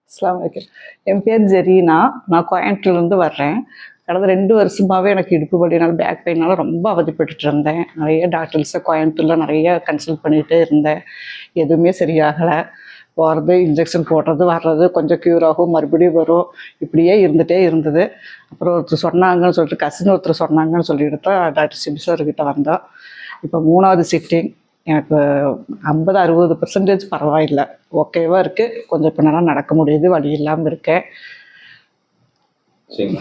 அஸ்ஸலாமு அலைக்கும். என் பேர் ஜெரீனா. நான் கோயம்புத்தூர்லேருந்து வர்றேன். கடந்த 2 வருஷமாகவே எனக்கு இடுப்பு வலினால, பேக் பெயினால ரொம்ப அவதிப்பட்டுட்டு இருந்தேன். நிறைய டாக்டர்ஸை கோயம்புத்தூரில் நிறைய கன்சல்ட் பண்ணிகிட்டே இருந்தேன். எதுவுமே சரியாகலை. போகிறது, இன்ஜெக்ஷன் போடுறது, வர்றது, கொஞ்சம் க்யூர் ஆகும், மறுபடியும் வரும், இப்படியே இருந்துகிட்டே இருந்தது. அப்புறம் ஒருத்தர் சொன்னாங்கன்னு சொல்லிட்டு, கசின் ஒருத்தர் சொன்னாங்கன்னு சொல்லிட்டு தான் டாக்டர் சிபி சார்கிட்ட வந்தோம். இப்போ 3வது சிட்டிங். எனக்கு 50-60% பரவாயில்லை, ஓகேவாக இருக்குது. கொஞ்சம் இப்போ நல்லா நடக்க முடியுது, வலி இல்லாமல் இருக்கேன். சரிங்க.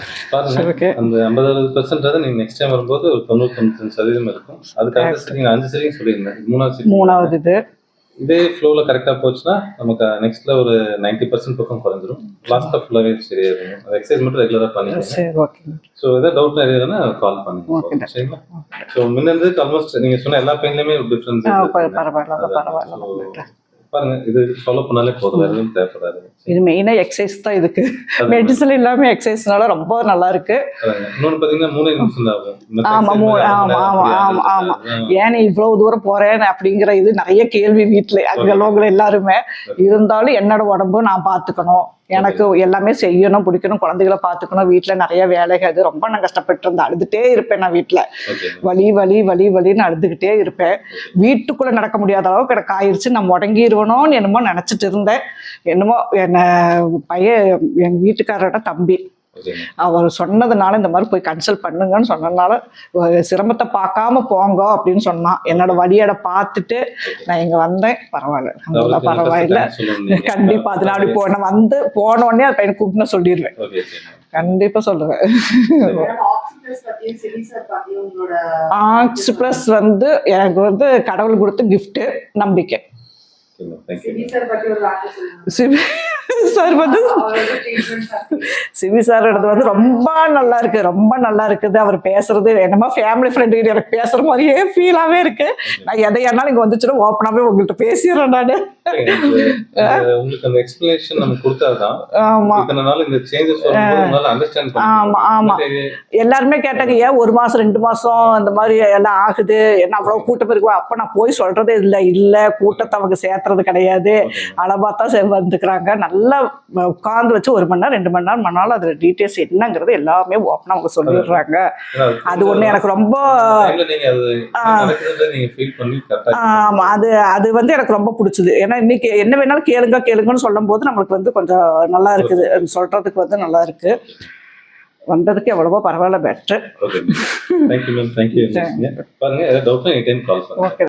அந்த 50-60% நீங்க நெக்ஸ்ட் டைம் வரும்போது ஒரு 90-95% இருக்கும். அதுக்காக நீங்க 5 செட்டிங் சொல்லியிருந்தேன். 3வது இது இதே ஃப்ளோவில் கரெக்டாக போச்சுன்னா நமக்கு நெக்ஸ்ட்ல ஒரு 90% பக்கம் குறைஞ்சிரும். லாஸ்ட்டாக ஃபுல்லாகவே சரியாயிருங்க. அது எக்ஸசைஸ் மட்டும் ரெகுலராக பண்ணிக்கோங்க. சரி, ஓகே. ஸோ எதாவது டவுட் எதுனா கால் பண்ணுங்க. சரிங்களா? ஸோ முன்னேருந்து ஆல்மோஸ்ட் நீங்கள் சொன்ன எல்லா பெயின்லையுமே ஒரு டிஃப்ரென்ஸ் பரவாயில்ல. பாருங்க, இது ஃபாலோ பண்ணாலே போதும், வேறு எதுவும் தேவைப்படாது. இது மெயினாக எக்ஸசைஸ் தான். இதுக்கு மெடிசன் இல்லாமல் எக்ஸசைஸ்னால ரொம்ப நல்லா இருக்கு. இன்னொன்று பார்த்தீங்கன்னா 3 நிமிஷம் தான் ஆகும். ஆமாம். ஏன் இவ்வளோ தூரம் போகிறேன் அப்படிங்கிற இது நிறைய கேள்வி வீட்டில் அங்கே உள்ளவங்க எல்லாருமே. இருந்தாலும் என்னோட உடம்பு நான் பார்த்துக்கணும், எனக்கு எல்லாமே செய்யணும், பிடிக்கணும், குழந்தைகளை பார்த்துக்கணும், வீட்டில் நிறைய வேலைகள். அது ரொம்ப நான் கஷ்டப்பட்டு இருந்தேன். அழுதுகிட்டே இருப்பேன். நான் வீட்டில் வலின்னு அழுதுகிட்டே இருப்பேன். வீட்டுக்குள்ளே நடக்க முடியாத அளவுக்கு எனக்கு ஆயிடுச்சு. நான் முடங்கிடுவணும்னு என்னமோ நினச்சிட்டு இருந்தேன். என்னமோ பையன் எங்கள் வீட்டுக்காரோட தம்பி அவர் சொன்னதுனால, இந்த மாதிரி போய் கன்சல்ட் பண்ணுங்கன்னு சொன்னதுனால, சிரமத்தை பார்க்காம போங்க அப்படின்னு சொன்னான். என்னோட வழியோட பார்த்துட்டு நான் இங்கே வந்தேன். பரவாயில்ல. கண்டிப்பாக அது நான் அப்படி போனோடனே அது பையனை கூப்பிட்டு சொல்லிடுவேன். கண்டிப்பாக சொல்லுவேன். ஆக்ஸ் ப்ளஸ் எனக்கு கடவுள் கொடுத்த கிஃப்ட், நம்பிக்கை. சிவி சாரோடது ரொம்ப நல்லா இருக்கு, ரொம்ப நல்லா இருக்குது. அவர் பேசுறது என்னமோ ஃபேமிலி ஃப்ரெண்டு எனக்கு பேசுற மாதிரியே ஃபீலாவே இருக்கு. நான் எதையானாலும் இங்க வந்துச்சுன்னா ஓப்பனாவே உங்கள்கிட்ட பேசிடுறேன் நானு. உங்களுக்கு அந்த எக்ஸ்பிளனேஷன் நம்ம கொடுத்தாதான். ஆமா, இந்த சேஞ்சஸ் வரும்போது அண்டர்ஸ்டாண்ட் பண்ணுங்க. ஆமா, எல்லாருமே கேட்டாங்க, ஏன் 1 மாசம் 2 மாசம் அந்த மாதிரி எல்லாம் ஆகுது, என்ன அவ்வளவு கூட்டம் இருக்கு? அப்ப நான் போய் சொல்றதே இல்ல கூட்டத்தை அவங்க சேர்த்துறது கிடையாது, அளவாத்தான் வந்துக்கிறாங்க. நல்லா உட்கார்ந்து வச்சு 1 மணி நேரம் 2 மணி நேரம் பண்ணாலும் அதுல டீட்டெயில்ஸ் என்னங்கிறது எல்லாமே ஓப்பனா அவங்க சொல்லிடுறாங்க. அது ஒண்ணு எனக்கு ரொம்ப ஆமா, அது எனக்கு ரொம்ப பிடிச்சது. ஏன்னா இன்னைக்கு என்ன வேணாலும் கேளுங்கன்னு சொல்லும் போது நம்மளுக்கு கொஞ்சம் நல்லா இருக்குது, சொல்றதுக்கு நல்லா இருக்கு. வந்ததுக்கு எவ்வளவோ பரவாயில்ல, பெட்டர். பாருங்க, ஏதாவது டவுட்னா எனி டைம் கால் பண்ணுங்க.